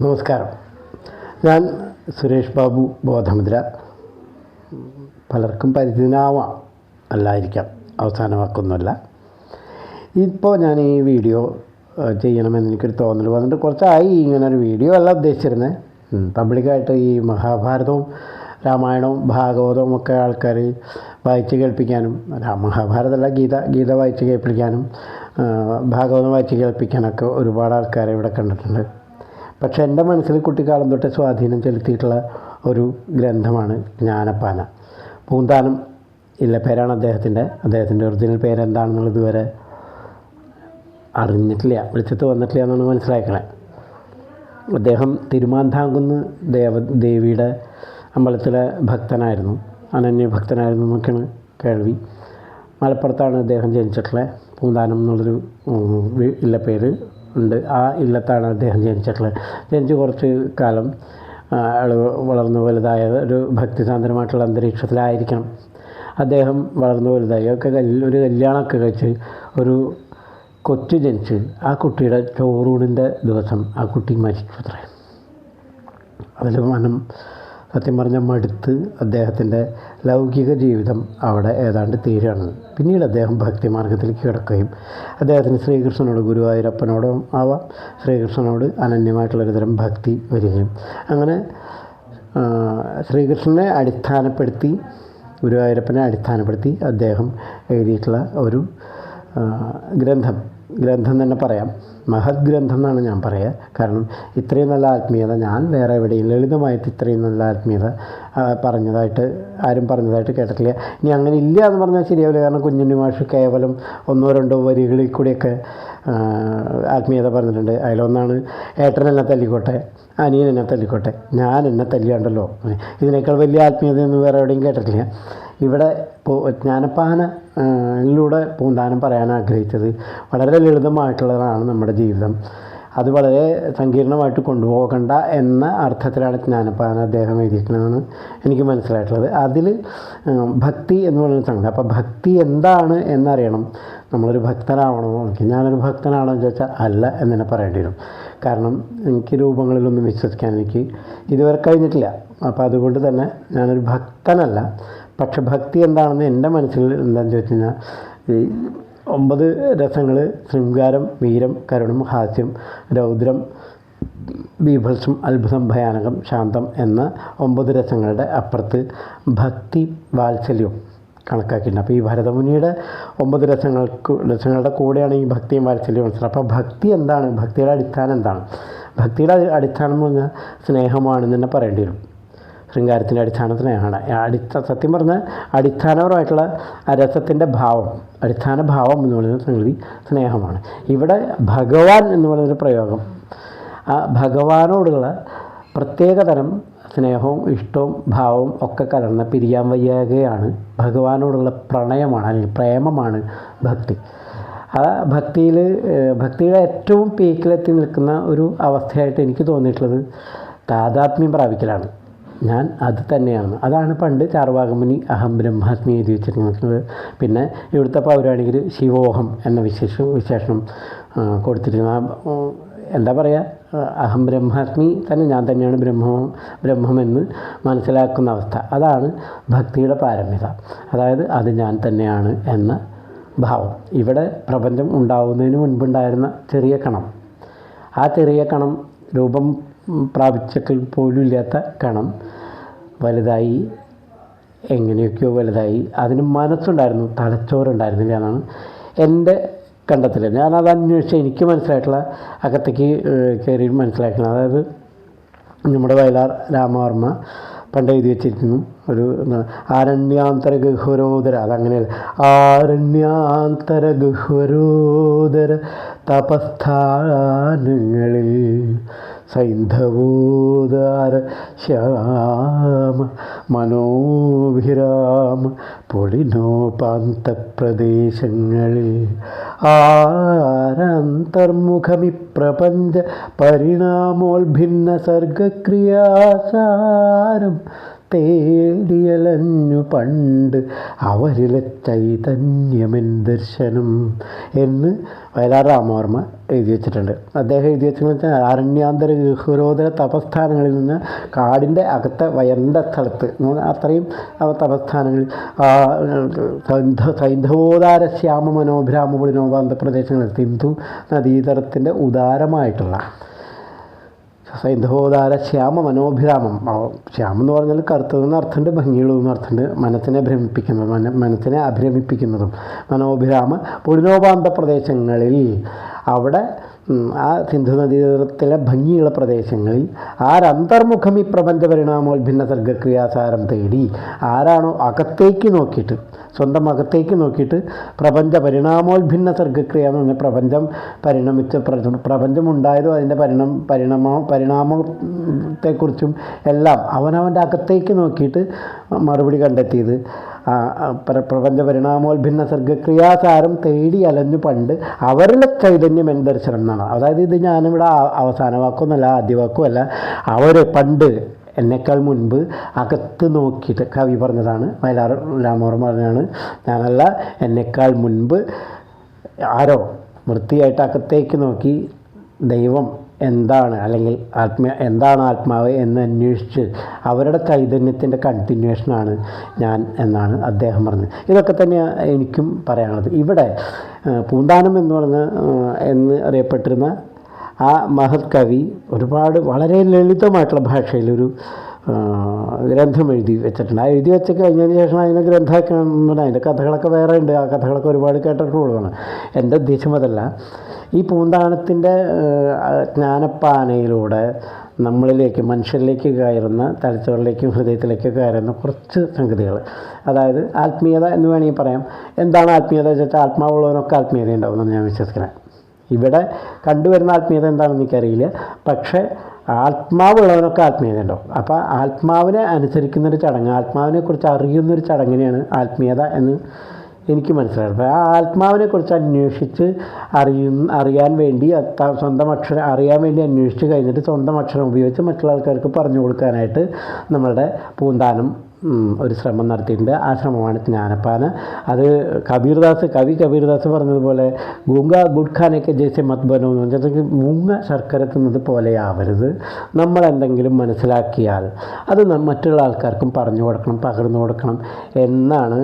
നമസ്കാരം. ഞാൻ സുരേഷ് ബാബു ബോധമുദ്ര. പലർക്കും പരിചിതനാവാം, അല്ലായിരിക്കാം, അവസാന വാക്കൊന്നുമല്ല. ഇപ്പോൾ ഞാൻ ഈ വീഡിയോ ചെയ്യണമെന്ന് എനിക്കൊരു തോന്നൽ വന്നിട്ട് കുറച്ചായി. ഇങ്ങനൊരു വീഡിയോ അല്ല ഉദ്ദേശിച്ചിരുന്നത്. പബ്ലിക്കായിട്ട് ഈ മഹാഭാരതവും രാമായണവും ഭാഗവതവും ഒക്കെ ആൾക്കാർ വായിച്ച് കേൾപ്പിക്കാനും, മഹാഭാരതമല്ല, ഗീത വായിച്ച് കേൾപ്പിക്കാനും ഭാഗവതം വായിച്ച് കേൾപ്പിക്കാനൊക്കെ ഒരുപാട് ആൾക്കാരെ ഇവിടെ കണ്ടിട്ടുണ്ട്. പക്ഷേ എൻ്റെ മനസ്സിൽ കുട്ടിക്കാലം തൊട്ട് സ്വാധീനം ചെലുത്തിയിട്ടുള്ള ഒരു ഗ്രന്ഥമാണ് ജ്ഞാനപ്പാന. പൂന്താനം ഇല്ല പേരാണ് അദ്ദേഹത്തിൻ്റെ ഒറിജിനൽ പേരെന്താണെന്നുള്ളത് ഇതുവരെ അറിഞ്ഞിട്ടില്ല, വിളിച്ചിട്ട് വന്നിട്ടില്ല എന്നാണ് മനസ്സിലാക്കണേ. അദ്ദേഹം തിരുമാന്താംകുന്ന് ദേവിയുടെ അമ്പലത്തിലെ ഭക്തനായിരുന്നു, അനന്യഭക്തനായിരുന്നു എന്നൊക്കെയാണ് കേൾവി. മലപ്പുറത്താണ് അദ്ദേഹം ജനിച്ചിട്ടുള്ളത്. പൂന്താനം എന്നുള്ളൊരു ഇല്ലപ്പേര് ഉണ്ട്. ആ ഇല്ലത്താണ് അദ്ദേഹം ജനിച്ചിട്ടുള്ളത്. ജനിച്ച് കുറച്ച് കാലം വളർന്നു വലുതായ ഒരു ഭക്തിസാന്ദ്രമായിട്ടുള്ള അന്തരീക്ഷത്തിലായിരിക്കണം അദ്ദേഹം വളർന്നു വലുതായി. ഒരു കല്യാണമൊക്കെ കഴിച്ച് ഒരു കൊച്ചു ജനിച്ച് ആ കുട്ടിയുടെ ചോറൂണിൻ്റെ ദിവസം ആ കുട്ടി മരിച്ചു അത്രേ. അതിൽ മനം സത്യം പറഞ്ഞാൽ മടുത്ത് അദ്ദേഹത്തിൻ്റെ ലൗകിക ജീവിതം അവിടെ ഏതാണ്ട് തീരുകയാണ്. പിന്നീട് അദ്ദേഹം ഭക്തിമാർഗത്തിലേക്ക് കിടക്കുകയും അദ്ദേഹത്തിന് ശ്രീകൃഷ്ണനോട്, ഗുരുവായൂരപ്പനോടും ആവാം, ശ്രീകൃഷ്ണനോട് അനന്യമായിട്ടുള്ളൊരു തരം ഭക്തി വരികയും അങ്ങനെ ശ്രീകൃഷ്ണനെ അടിസ്ഥാനപ്പെടുത്തി, ഗുരുവായൂരപ്പനെ അടിസ്ഥാനപ്പെടുത്തി അദ്ദേഹം എഴുതിയിട്ടുള്ള ഒരു ഗ്രന്ഥം തന്നെ പറയാം. മഹത് ഗ്രന്ഥം എന്നാണ് ഞാൻ പറയുക. കാരണം ഇത്രയും നല്ല ആത്മീയത ഞാൻ വേറെ എവിടെയും ലളിതമായിട്ട് ഇത്രയും നല്ല ആത്മീയത ആരും പറഞ്ഞതായിട്ട് കേട്ടിട്ടില്ല. ഇനി അങ്ങനെ ഇല്ല എന്ന് പറഞ്ഞാൽ ശരിയാവില്ല. കാരണം കുഞ്ഞുണ്ണി മാഷ് കേവലം 1-2 വരികളിൽ കൂടിയൊക്കെ ആത്മീയത പറഞ്ഞിട്ടുണ്ട്. അതിലൊന്നാണ് ഏട്ടൻ എന്നെ തല്ലിക്കോട്ടെ, അനിയൻ എന്നെ തല്ലിക്കോട്ടെ, ഞാൻ എന്നെ തല്ലിയാണ്ടല്ലോ. ഇതിനേക്കാൾ വലിയ ആത്മീയതയൊന്നും വേറെ എവിടെയും കേട്ടിട്ടില്ല. ഇവിടെ ജ്ഞാനപ്പാനയിലൂടെ പൂന്താനം പറയാൻ ആഗ്രഹിച്ചത് വളരെ ലളിതമായിട്ടുള്ളതാണ് നമ്മുടെ ജീവിതം. അത് വളരെ സങ്കീർണമായിട്ട് കൊണ്ടുപോകണ്ട എന്ന അർത്ഥത്തിലാണ് ജ്ഞാനപ്പാന അദ്ദേഹം എഴുതിയിട്ടുള്ളതെന്ന് എനിക്ക് മനസ്സിലായിട്ടുള്ളത്. അതിൽ ഭക്തി എന്ന് പറയുന്ന സംഗതി. അപ്പോൾ ഭക്തി എന്താണ് എന്നറിയണം. നമ്മളൊരു ഭക്തനാവണമോ, ഞാനൊരു ഭക്തനാണോ എന്ന് ചോദിച്ചാൽ അല്ല എന്ന് തന്നെ പറയേണ്ടി വരും. കാരണം എനിക്ക് രൂപങ്ങളിലൊന്നും വിശ്വസിക്കാൻ എനിക്ക് ഇതുവരെ കഴിഞ്ഞിട്ടില്ല. അപ്പോൾ അതുകൊണ്ട് തന്നെ ഞാനൊരു ഭക്തനല്ല. പക്ഷെ ഭക്തി എന്താണെന്ന് എൻ്റെ മനസ്സിൽ എന്താണെന്ന് ചോദിച്ചു കഴിഞ്ഞാൽ, ഈ 9 രസങ്ങൾ, ശൃംഗാരം, വീരം, കരുണം, ഹാസ്യം, രൗദ്രം, ബീഭത്സം, അത്ഭുതം, ഭയാനകം, ശാന്തം എന്ന 9 രസങ്ങളുടെ അപ്പുറത്ത് ഭക്തി, വാത്സല്യവും കണക്കാക്കിയിട്ടുണ്ട്. അപ്പോൾ ഈ ഭരതമുനിയുടെ 9 രസങ്ങളുടെ കൂടെയാണ് ഈ ഭക്തിയും വാത്സല്യവും മനസ്സിലാക്കുക. അപ്പോൾ ഭക്തി എന്താണ്? ഭക്തിയുടെ അടിസ്ഥാനം എന്താണ്? ഭക്തിയുടെ അടിസ്ഥാനം എന്ന് പറഞ്ഞാൽ സ്നേഹമാണെന്ന് തന്നെ പറയേണ്ടി വരും. ശൃംഗാരത്തിൻ്റെ അടിസ്ഥാന സ്നേഹമാണ്. സത്യം പറഞ്ഞാൽ അടിസ്ഥാനപരമായിട്ടുള്ള രസത്തിൻ്റെ അടിസ്ഥാന ഭാവം എന്ന് പറയുന്ന സംഗതി സ്നേഹമാണ്. ഇവിടെ ഭഗവാൻ എന്ന് പറയുന്നൊരു പ്രയോഗം, ആ ഭഗവാനോടുള്ള പ്രത്യേകതരം സ്നേഹവും ഇഷ്ടവും ഭാവവും ഒക്കെ കലർന്ന പിരിയാൻ വയ്യാകെയാണ് ഭഗവാനോടുള്ള പ്രണയമാണ്, അല്ലെങ്കിൽ പ്രേമമാണ് ഭക്തി. ആ ഭക്തിയുടെ ഏറ്റവും പീക്കിലെത്തി നിൽക്കുന്ന ഒരു അവസ്ഥയായിട്ട് എനിക്ക് തോന്നിയിട്ടുള്ളത് താദാത്മ്യം പ്രാപിക്കലാണ്. ഞാൻ അത് തന്നെയാണ്. അതാണ് പണ്ട് ചാർവാകമുനി അഹം ബ്രഹ്മാസ്മി എഴുതി വെച്ചിരിക്കുന്നത്. പിന്നെ ഇവിടുത്തെ പൗരാണികർ ശിവോഹം എന്ന വിശേഷണം കൊടുത്തിരിക്കുന്ന എന്താ പറയുക, അഹം ബ്രഹ്മാസ്മി തന്നെ, ഞാൻ തന്നെയാണ് ബ്രഹ്മമെന്ന് മനസ്സിലാക്കുന്ന അവസ്ഥ. അതാണ് ഭക്തിയുടെ പാരമ്യത. അതായത് അത് ഞാൻ തന്നെയാണ് എന്ന ഭാവം. ഇവിടെ പ്രപഞ്ചം ഉണ്ടാവുന്നതിന് മുൻപുണ്ടായിരുന്ന ചെറിയ കണം, ആ ചെറിയ കണം രൂപം പ്രാപിച്ചിട്ടിൽ പോലും ഇല്ലാത്ത കണം വലുതായി, എങ്ങനെയൊക്കെയോ വലുതായി. അതിന് മനസ്സുണ്ടായിരുന്നു, തലച്ചോറുണ്ടായിരുന്നില്ല എന്നാണ് എൻ്റെ കണ്ടെത്തൽ. ഞാനത് അന്വേഷിച്ച് എനിക്ക് മനസ്സിലായിട്ടുള്ള അകത്തേക്ക് കയറി മനസ്സിലാക്കണം. അതായത് നമ്മുടെ വയലാർ രാമവർമ്മ പണ്ട് എഴുതി വെച്ചിരിക്കുന്നു ഒരു ആരണ്യാന്തര ഗഹ്വരോദര, അതങ്ങനെയല്ല, ആരണ്യാന്തര ഗഹ്വരോദര തപസ്ഥാനങ്ങളിൽ സൈന്ധവോദാര ശ്യാമ മനോഭിരാമ പൊളിനോപാന്ത പ്രദേശങ്ങളിൽ ആരന്തർമുഖമി പ്രപഞ്ച പരിണാമോത്ഭിന്ന സർഗക്രിയാസാരം തേടിയലഞ്ഞു പണ്ട് അവരിലെ ചൈതന്യമെൻ ദർശനം എന്ന് വയലാർ രാമവർമ്മ എഴുതി വെച്ചിട്ടുണ്ട്. അദ്ദേഹം എഴുതി വെച്ചെന്ന് വെച്ചാൽ അരണ്യാന്തര ഗൃഹരോധന തപസ്ഥാനങ്ങളിൽ നിന്ന് കാടിൻ്റെ അകത്തെ വയറിൻ്റെ സ്ഥലത്ത് അത്രയും തപസ്ഥാനങ്ങളിൽ സൈന്ധവോദാര ശ്യാമ മനോഭിരാമ പുളിനോപാന്ത പ്രദേശങ്ങളിൽ സിന്ധു നദീതടത്തിൻ്റെ ഉദാരമായിട്ടുള്ള സൈന്ധവോദാര ശ്യാമ മനോഭിരാമം. ശ്യാമം എന്ന് പറഞ്ഞാൽ കറുത്തതെന്ന് അർത്ഥമുണ്ട്, ഭംഗിയുള്ളതെന്ന് അർത്ഥമുണ്ട്, മനസ്സിനെ ഭ്രമിപ്പിക്കുന്നതും മനസ്സിനെ അഭിരമിപ്പിക്കുന്നതും. മനോഭിരാമ പുളിനോപാന്ത പ്രദേശങ്ങളിൽ അവിടെ ആ സിന്ധു നദീതീരത്തിലെ ഭംഗിയുള്ള പ്രദേശങ്ങളിൽ ആരന്തർമുഖം ഈ പ്രപഞ്ച പരിണാമോത്ഭിന്ന സർഗക്രിയാസാരം തേടി ആരാണോ അകത്തേക്ക് നോക്കിയിട്ട് സ്വന്തം അകത്തേക്ക് നോക്കിയിട്ട് പ്രപഞ്ച പരിണാമോത്ഭിന്ന സർഗക്രിയ എന്ന് പറഞ്ഞാൽ പ്രപഞ്ചം പരിണമിച്ച പ്രപഞ്ചം ഉണ്ടായതും അതിൻ്റെ പരിണാമത്തെക്കുറിച്ചും എല്ലാം അവനവൻ്റെ അകത്തേക്ക് നോക്കിയിട്ട് മറുപടി കണ്ടെത്തിയത് പ്രപഞ്ച പരിണാമോത്ഭിന്ന സർഗക്രിയാസാരം തേടി അലഞ്ഞു പണ്ട് അവരിലെ ചൈതന്യം എൻ ദർശനം എന്നാണ്. അതായത് ഇത് ഞാനിവിടെ അവസാന വാക്കൊന്നുമല്ല ആദ്യ വാക്കുമല്ല, അവർ പണ്ട് എന്നെക്കാൾ മുൻപ് അകത്ത് നോക്കിയിട്ട് കവി പറഞ്ഞതാണ്. വയലാർ രാമവർമ്മ പറഞ്ഞാണ്, ഞാനല്ല, എന്നെക്കാൾ മുൻപ് ആരോ വൃത്തിയായിട്ട് അകത്തേക്ക് നോക്കി ദൈവം എന്താണ് അല്ലെങ്കിൽ എന്താണ് ആത്മാവ് എന്ന് അന്വേഷിച്ച് അവരുടെ ചൈതന്യത്തിൻ്റെ കണ്ടിന്യൂഷനാണ് ഞാൻ എന്നാണ് അദ്ദേഹം പറഞ്ഞത്. ഇതൊക്കെ തന്നെയാണ് എനിക്കും പറയാനുള്ളത്. ഇവിടെ പൂന്താനം എന്ന് അറിയപ്പെട്ടിരുന്ന ആ മഹത് കവി ഒരുപാട് വളരെ ലളിതമായിട്ടുള്ള ഭാഷയിലൊരു ഗ്രന്ഥം എഴുതി വെച്ചിട്ടുണ്ട്. ആ എഴുതി വെച്ച് കഴിഞ്ഞതിന് ശേഷം അതിനെ ഗ്രന്ഥമാക്കണം. അതിൻ്റെ കഥകളൊക്കെ വേറെ ഉണ്ട്, ആ കഥകളൊക്കെ ഒരുപാട് കേട്ടിട്ടുള്ളതാണ്. എൻ്റെ ഉദ്ദേശം അതല്ല. ഈ പൂന്താനത്തിൻ്റെ ജ്ഞാനപ്പാനയിലൂടെ നമ്മളിലേക്ക് മനുഷ്യരിലേക്ക് കയറുന്ന തലച്ചോറിലേക്കും ഹൃദയത്തിലേക്കും കയറുന്ന കുറച്ച് സംഗതികൾ, അതായത് ആത്മീയത എന്ന് വേണമെങ്കിൽ പറയാം. എന്താണ് ആത്മീയത വെച്ചാൽ ആത്മാവുള്ളവനൊക്കെ ആത്മീയത ഉണ്ടാവുമെന്നാണ് ഞാൻ വിശ്വസിക്കുന്നത്. ഇവിടെ കണ്ടുവരുന്ന ആത്മീയത എന്താണെന്ന് എനിക്കറിയില്ല, പക്ഷേ ആത്മാവുള്ളവനൊക്കെ ആത്മീയത ഉണ്ടാവും. അപ്പോൾ ആത്മാവിനെ അനുസരിക്കുന്നൊരു ചടങ്ങ്, ആത്മാവിനെക്കുറിച്ച് അറിയുന്നൊരു ചടങ്ങിനെയാണ് ആത്മീയത എന്ന് എനിക്ക് മനസ്സിലായി. അപ്പോൾ ആ ആത്മാവിനെക്കുറിച്ച് അന്വേഷിച്ച് അറിയാൻ വേണ്ടി സ്വന്തം അക്ഷരം അറിയാൻ വേണ്ടി അന്വേഷിച്ച് കഴിഞ്ഞിട്ട് സ്വന്തം അക്ഷരം ഉപയോഗിച്ച് മറ്റുള്ള ആൾക്കാർക്ക് പറഞ്ഞു കൊടുക്കാനായിട്ട് നമ്മളുടെ പൂന്താനം ഒരു ശ്രമം നടത്തിയിട്ടുണ്ട്. ആ ശ്രമമാണ് ജ്ഞാനപ്പാന. അത് കവി കബീർദാസ് പറഞ്ഞതുപോലെ ഗൂംഗ ഗുഡ്ഖാനൊക്കെ ജയ്സെ മത് ബനോ എന്ന് പറഞ്ഞാൽ മൂങ്ങ ശർക്കര തിന്നത് പോലെയാവരുത്. നമ്മളെന്തെങ്കിലും മനസ്സിലാക്കിയാൽ അത് മറ്റുള്ള ആൾക്കാർക്കും പറഞ്ഞു കൊടുക്കണം, പകർന്നു കൊടുക്കണം എന്നാണ്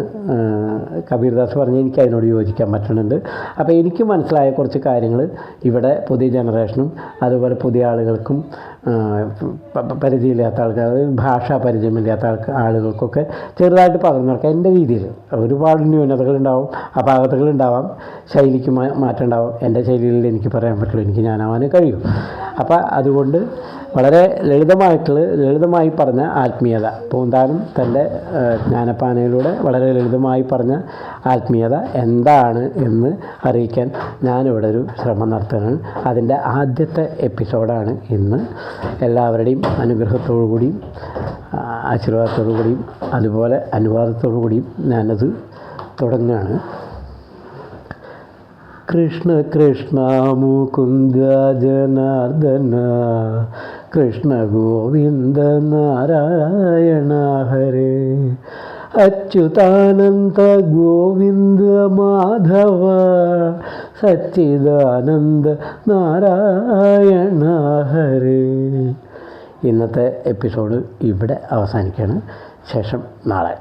കബീർദാസ് പറഞ്ഞ്. എനിക്ക് അതിനോട് യോജിക്കാൻ പറ്റുന്നുണ്ട്. അപ്പോൾ എനിക്ക് മനസ്സിലായ കുറച്ച് കാര്യങ്ങൾ ഇവിടെ പുതിയ ജനറേഷനും അതുപോലെ പുതിയ ആളുകൾക്കും പരിചയമില്ലാത്ത ആൾക്കാർ, ഭാഷാ പരിചയമില്ലാത്ത ആളുകൾക്കൊക്കെ ചെറുതായിട്ട് പകർന്നു കൊടുക്കുക എൻ്റെ രീതിയിൽ. ഒരുപാട് ന്യൂനതകളുണ്ടാവും, അപാകതകളുണ്ടാവാം, ശൈലിക്ക് മാറ്റം ഉണ്ടാവും. എൻ്റെ ശൈലിയിൽ എനിക്ക് പറയാൻ പറ്റുള്ളൂ, എനിക്ക് ഞാനാവാനേ കഴിയും. അപ്പോൾ അതുകൊണ്ട് വളരെ ലളിതമായി പറഞ്ഞ ആത്മീയത, പൂന്താനം തൻ്റെ ജ്ഞാനപ്പാനയിലൂടെ വളരെ ലളിതമായി പറഞ്ഞ ആത്മീയത എന്താണ് എന്ന് അറിയിക്കാൻ ഞാനിവിടെ ഒരു ശ്രമം നടത്തുകയാണ്. അതിൻ്റെ ആദ്യത്തെ എപ്പിസോഡാണ് ഇന്ന്. എല്ലാവരുടെയും അനുഗ്രഹത്തോടു കൂടിയും ആശീർവാദത്തോടു കൂടിയും അതുപോലെ അനുവാദത്തോടു കൂടിയും ഞാനത് തുടങ്ങുകയാണ്. കൃഷ്ണ കൃഷ്ണ മുകുന്ദ ജനാർദ്ദന കൃഷ്ണ ഗോവിന്ദ നാരായണ ഹരേ അച്യുതാനന്ദ ഗോവിന്ദ മാധവ സച്ചിദാനന്ദ നാരായണ ഹരേ. ഇന്നത്തെ എപ്പിസോഡ് ഇവിടെ അവസാനിക്കുകയാണ്. ശേഷം നാളെ.